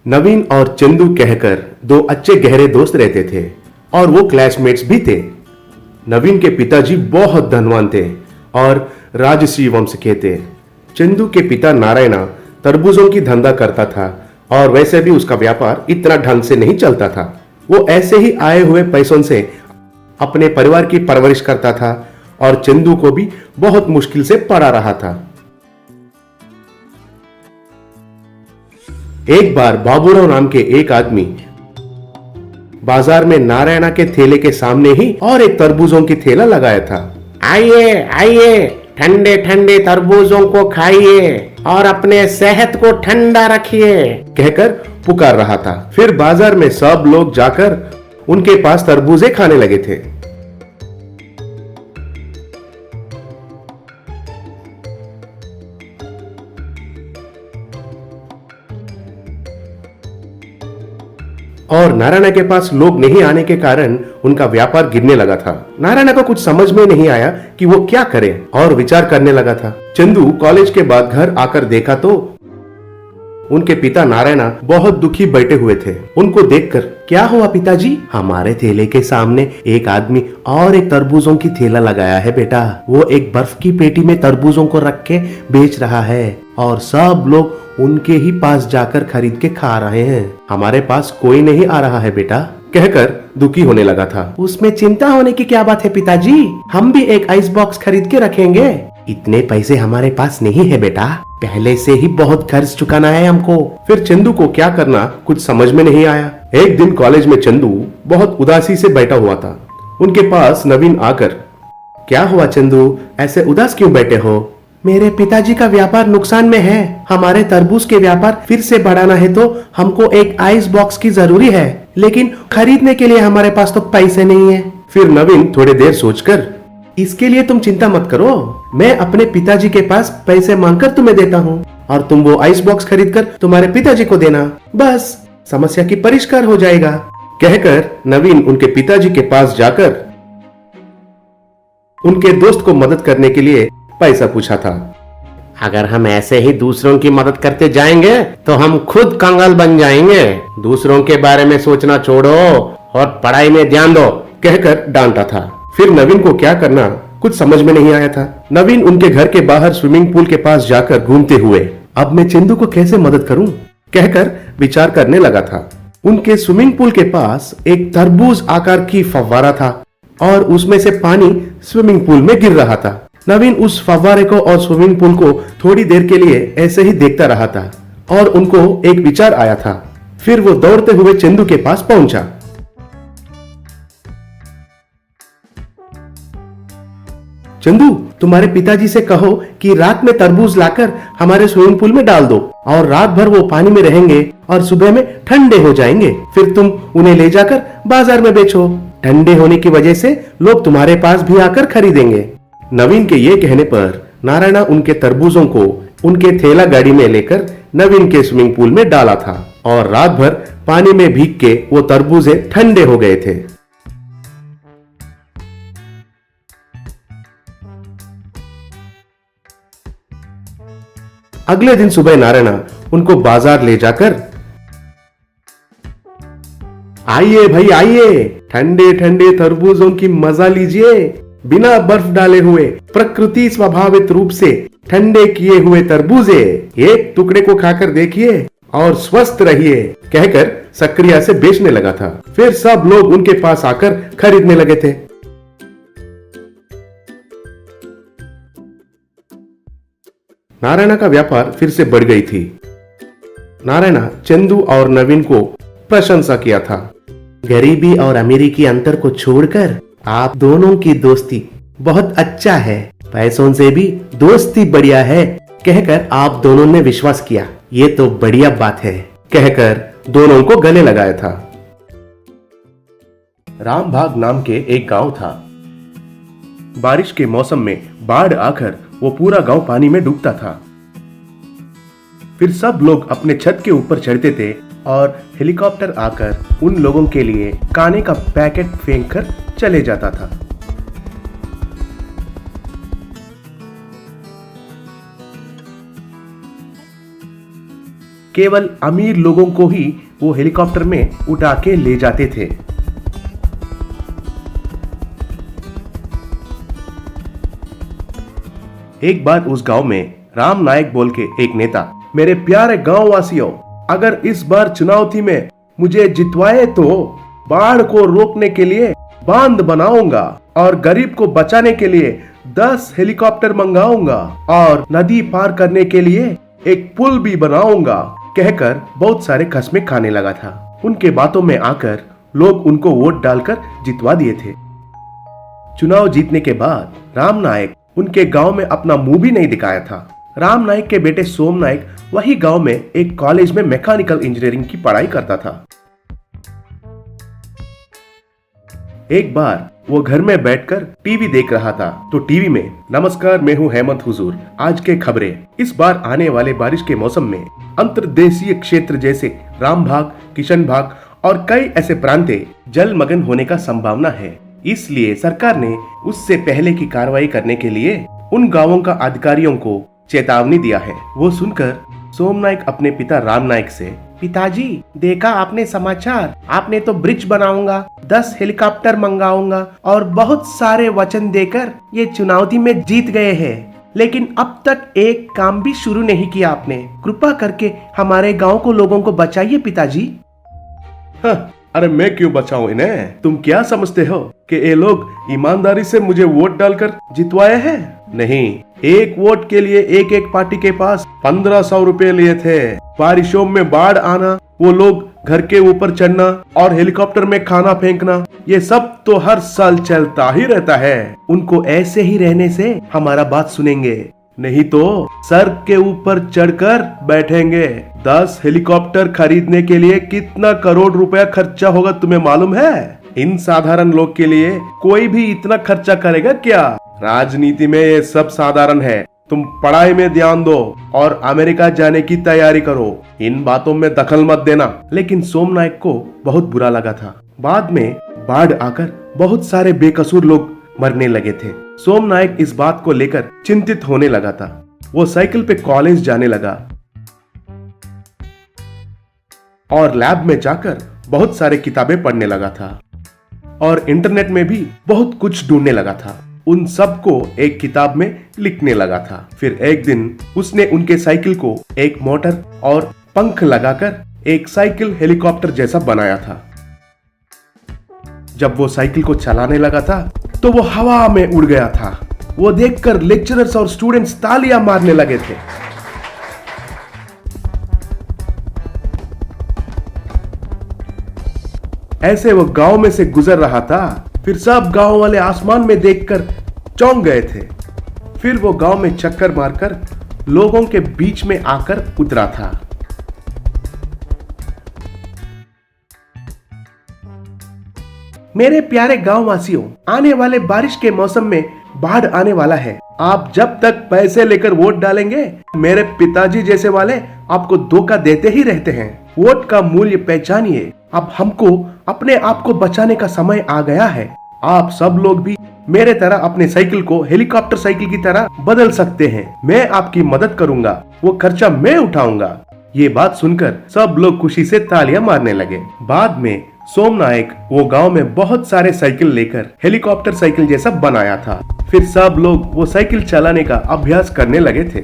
नवीन और चंदू कहकर दो अच्छे गहरे दोस्त रहते थे और वो क्लासमेट्स भी थे। नवीन के पिताजी बहुत धनवान थे और राजश्री वंश के थे। चंदू के पिता नारायणा तरबूजों की धंधा करता था और वैसे भी उसका व्यापार इतना ढंग से नहीं चलता था। वो ऐसे ही आए हुए पैसों से अपने परिवार की परवरिश करता था और चंदू को भी बहुत मुश्किल से पढ़ा रहा था। एक बार बाबूराव नाम के एक आदमी बाजार में नारायणा के ठेले के सामने ही और एक तरबूजों की ठेला लगाया था। आइए आइए, ठंडे ठंडे तरबूजों को खाइए और अपने सेहत को ठंडा रखिए, कहकर पुकार रहा था। फिर बाजार में सब लोग जाकर उनके पास तरबूजे खाने लगे थे। और नारायणा के पास लोग नहीं आने के कारण उनका व्यापार गिरने लगा था। नारायणा को कुछ समझ में नहीं आया कि वो क्या करे और विचार करने लगा था। चंदू कॉलेज के बाद घर आकर देखा तो उनके पिता नारायणा बहुत दुखी बैठे हुए थे। उनको देखकर, क्या हुआ पिताजी? हमारे ठेले के सामने एक आदमी और एक तरबूजों की ठेला लगाया है बेटा। वो एक बर्फ की पेटी में तरबूजों को रख के बेच रहा है और सब लोग उनके ही पास जाकर खरीद के खा रहे हैं। हमारे पास कोई नहीं आ रहा है बेटा, कहकर दुखी होने लगा था। उसमें चिंता होने की क्या बात है पिताजी, हम भी एक आइस बॉक्स खरीद के रखेंगे। इतने पैसे हमारे पास नहीं है बेटा, पहले से ही बहुत खर्च चुकाना है हमको। फिर चंदू को क्या करना कुछ समझ में नहीं आया। एक दिन कॉलेज में चंदू बहुत उदासी से बैठा हुआ था। उनके पास नवीन आकर, क्या हुआ चंदू, ऐसे उदास क्यों बैठे हो? मेरे पिताजी का व्यापार नुकसान में है। हमारे तरबूज के व्यापार फिर से बढ़ाना है तो हमको एक आइस बॉक्स की जरूरी है, लेकिन खरीदने के लिए हमारे पास तो पैसे नहीं है। फिर नवीन थोड़ी देर सोचकर, इसके लिए तुम चिंता मत करो, मैं अपने पिताजी के पास पैसे मांगकर तुम्हें देता हूँ और तुम वो आइस बॉक्स खरीद कर तुम्हारे पिताजी को देना, बस समस्या की परिष्कार हो जाएगा। कहकर नवीन उनके पिताजी के पास जाकर उनके दोस्त को मदद करने के लिए पैसा पूछा था। अगर हम ऐसे ही दूसरों की मदद करते जाएंगे तो हम खुद कंगाल बन जाएंगे। दूसरों के बारे में सोचना छोड़ो और पढ़ाई में ध्यान दो, कहकर डांटा था। फिर नवीन को क्या करना कुछ समझ में नहीं आया था। नवीन उनके घर के बाहर स्विमिंग पूल के पास जाकर घूमते हुए, अब मैं चंदू को कैसे मदद करूं, कहकर विचार करने लगा था। उनके स्विमिंग पूल के पास एक तरबूज आकार की फव्वारा था और उसमें से पानी स्विमिंग पूल में गिर रहा था। नवीन उस फव्वारे को और स्विमिंग पूल को थोड़ी देर के लिए ऐसे ही देखता रहा था और उनको एक विचार आया था। फिर वो दौड़ते हुए चंदू के पास पहुंचा। चंदू, तुम्हारे पिताजी से कहो कि रात में तरबूज लाकर हमारे स्विमिंग पूल में डाल दो और रात भर वो पानी में रहेंगे और सुबह में ठंडे हो जाएंगे। फिर तुम उन्हें ले जाकर बाजार में बेचो। ठंडे होने की वजह से लोग तुम्हारे पास भी आकर खरीदेंगे। नवीन के ये कहने पर नारायणा उनके तरबूजों को उनके ठेला गाड़ी में लेकर नवीन के स्विमिंग पूल में डाला था और रात भर पानी में भीग के वो तरबूजे ठंडे हो गए थे। अगले दिन सुबह नारायणा उनको बाजार ले जाकर, आइए भाई आइए, ठंडे ठंडे तरबूजों की मजा लीजिए। बिना बर्फ डाले हुए प्रकृति स्वाभाविक रूप से ठंडे किए हुए तरबूजे, एक टुकड़े को खाकर देखिए और स्वस्थ रहिए, कहकर सक्रिया से बेचने लगा था। फिर सब लोग उनके पास आकर खरीदने लगे थे। नारायणा का व्यापार फिर से बढ़ गई थी। नारायणा चंदू और नवीन को प्रशंसा किया था। गरीबी और अमीरी की अंतर को छोड़कर आप दोनों की दोस्ती बहुत अच्छा है, पैसों से भी दोस्ती बढ़िया है, कहकर आप दोनों ने विश्वास किया। ये तो बढ़िया बात है, कहकर दोनों को गले लगाया था। रामबाग नाम के एक गांव था। बारिश के मौसम में बाढ़ आकर वो पूरा गांव पानी में डूबता था। फिर सब लोग अपने छत के ऊपर चढ़ते थे और हेलीकॉप्टर आकर उन लोगों के लिए खाने का पैकेट फेंक कर चले जाता था। केवल अमीर लोगों को ही वो हेलीकॉप्टर में उठा के ले जाते थे। एक बार उस गांव में राम नायक बोल के एक नेता, मेरे प्यारे गांव वासियों, अगर इस बार चुनौती में मुझे जितवाए तो बाढ़ को रोकने के लिए बांध बनाऊंगा और गरीब को बचाने के लिए 10 हेलीकॉप्टर मंगाऊंगा और नदी पार करने के लिए एक पुल भी बनाऊंगा, कहकर बहुत सारे कस्में खाने लगा था। उनके बातों में आकर लोग उनको वोट डालकर जितवा दिए थे। चुनाव जीतने के बाद राम नायक उनके गांव में अपना मुंह भी नहीं दिखाया था। राम नायक के बेटे सोम नायक वही गांव में एक कॉलेज में मैकेनिकल इंजीनियरिंग की पढ़ाई करता था। एक बार वो घर में बैठकर टीवी देख रहा था तो टीवी में, नमस्कार मैं हूँ हेमंत हुजूर, आज के खबरें। इस बार आने वाले बारिश के मौसम में अंतर्देशीय क्षेत्र जैसे रामबाग, किशनबाग और कई ऐसे प्रांतें जलमग्न होने का संभावना है। इसलिए सरकार ने उससे पहले की कार्रवाई करने के लिए उन गांवों का अधिकारियों को चेतावनी दिया है। वो सुनकर सोम नायक अपने पिता राम नायक से, पिताजी देखा आपने समाचार, आपने तो ब्रिज बनाऊंगा, 10 हेलीकॉप्टर मंगाऊंगा और बहुत सारे वचन देकर ये चुनौती में जीत गए हैं, लेकिन अब तक एक काम भी शुरू नहीं किया आपने। कृपा करके हमारे गांव को लोगों को बचाइए पिताजी। अरे मैं क्यों बचाऊं इन्हें? तुम क्या समझते हो कि ये लोग ईमानदारी से मुझे वोट डालकर जितवाए हैं? नहीं, एक वोट के लिए एक एक पार्टी के पास 1500 रुपए लिए थे। बारिशों में बाढ़ आना, वो लोग घर के ऊपर चढ़ना और हेलीकॉप्टर में खाना फेंकना, ये सब तो हर साल चलता ही रहता है। उनको ऐसे ही रहने से हमारा बात सुनेंगे, नहीं तो सर के ऊपर चढ़कर बैठेंगे। 10 हेलीकॉप्टर खरीदने के लिए कितना करोड़ रुपया खर्चा होगा तुम्हें मालूम है? इन साधारण लोग के लिए कोई भी इतना खर्चा करेगा क्या? राजनीति में ये सब साधारण है। तुम पढ़ाई में ध्यान दो और अमेरिका जाने की तैयारी करो, इन बातों में दखल मत देना। लेकिन सोम नायक को बहुत बुरा लगा था। बाद में बाढ़ आकर बहुत सारे बेकसूर लोग मरने लगे थे। सोम नायक इस बात को लेकर चिंतित होने लगा था। वो साइकिल पे कॉलेज जाने लगा और लैब में जाकर बहुत सारे किताबें पढ़ने लगा था और इंटरनेट में भी बहुत कुछ ढूंढने लगा था। उन सबको एक किताब में लिखने लगा था। फिर एक दिन उसने उनके साइकिल को एक मोटर और पंख लगाकर एक साइकिल हेलीकॉप्टर जैसा बनाया था। जब वो साइकिल को चलाने लगा था तो वो हवा में उड़ गया था। वो देखकर लेक्चरर्स और स्टूडेंट्स तालियां मारने लगे थे। ऐसे वो गांव में से गुजर रहा था। फिर सब गांव वाले आसमान में देखकर चौंक गए थे। फिर वो गांव में चक्कर मारकर लोगों के बीच में आकर उतरा था। मेरे प्यारे गांव वासियों, आने वाले बारिश के मौसम में बाढ़ आने वाला है। आप जब तक पैसे लेकर वोट डालेंगे, मेरे पिताजी जैसे वाले आपको धोखा देते ही रहते हैं। वोट का मूल्य पहचानिए। अब हमको अपने आप को बचाने का समय आ गया है। आप सब लोग भी मेरे तरह अपने साइकिल को हेलीकॉप्टर साइकिल की तरह बदल सकते हैं। मैं आपकी मदद करूंगा, वो खर्चा मैं उठाऊंगा। ये बात सुनकर सब लोग खुशी से तालियां मारने लगे। बाद में सोम नायक वो गांव में बहुत सारे साइकिल लेकर हेलीकॉप्टर साइकिल जैसा बनाया था। फिर सब लोग वो साइकिल चलाने का अभ्यास करने लगे थे।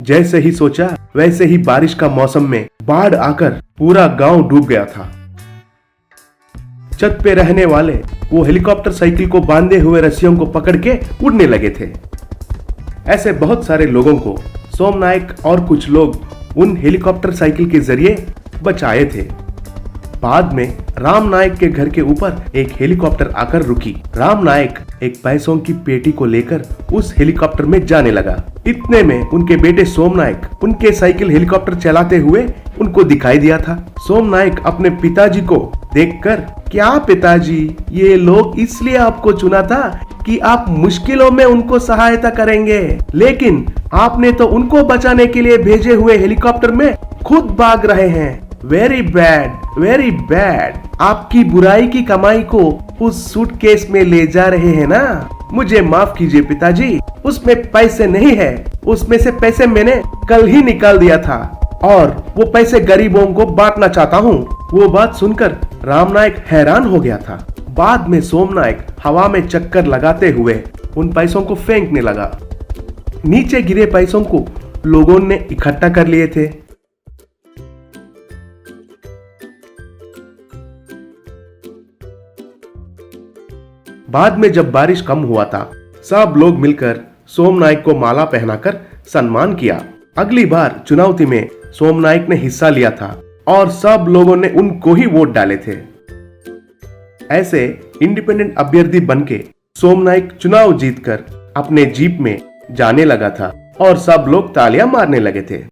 जैसे ही सोचा वैसे ही बारिश का मौसम में बाढ़ आकर पूरा गांव डूब गया था। छत पे रहने वाले वो हेलीकॉप्टर साइकिल को बांधे हुए रस्सियों को पकड़ के उड़ने लगे थे। ऐसे बहुत सारे लोगों को सोम नायक और कुछ लोग उन हेलीकॉप्टर साइकिल के जरिए बचाए थे। बाद में राम नायक के घर के ऊपर एक हेलीकॉप्टर आकर रुकी। राम नायक एक पैसों की पेटी को लेकर उस हेलीकॉप्टर में जाने लगा। इतने में उनके बेटे सोम नायक उनके साइकिल हेलीकॉप्टर चलाते हुए उनको दिखाई दिया था। सोम नायक अपने पिताजी को देखकर, क्या पिताजी, ये लोग इसलिए आपको चुना था कि आप मुश्किलों में उनको सहायता करेंगे, लेकिन आपने तो उनको बचाने के लिए भेजे हुए हेलीकॉप्टर में खुद भाग रहे हैं। Very bad, very bad. आपकी बुराई की कमाई को उस सूटकेस में ले जा रहे हैं ना? मुझे माफ कीजिए पिताजी, उसमें पैसे नहीं है। उसमें से पैसे मैंने कल ही निकाल दिया था और वो पैसे गरीबों को बांटना चाहता हूँ। वो बात सुनकर रामनायक हैरान हो गया था। बाद में सोमनायक हवा में चक्कर लगाते हुए उन पैसों को फेंकने लगा। नीचे गिरे पैसों को लोगों ने इकट्ठा कर लिए थे। बाद में जब बारिश कम हुआ था, सब लोग मिलकर सोमनायक को माला पहनाकर सम्मान किया। अगली बार चुनौती में सोमनायक ने हिस्सा लिया था और सब लोगों ने उनको ही वोट डाले थे। ऐसे इंडिपेंडेंट अभ्यर्थी बनके सोमनायक चुनाव जीतकर अपने जीप में जाने लगा था और सब लोग तालियां मारने लगे थे।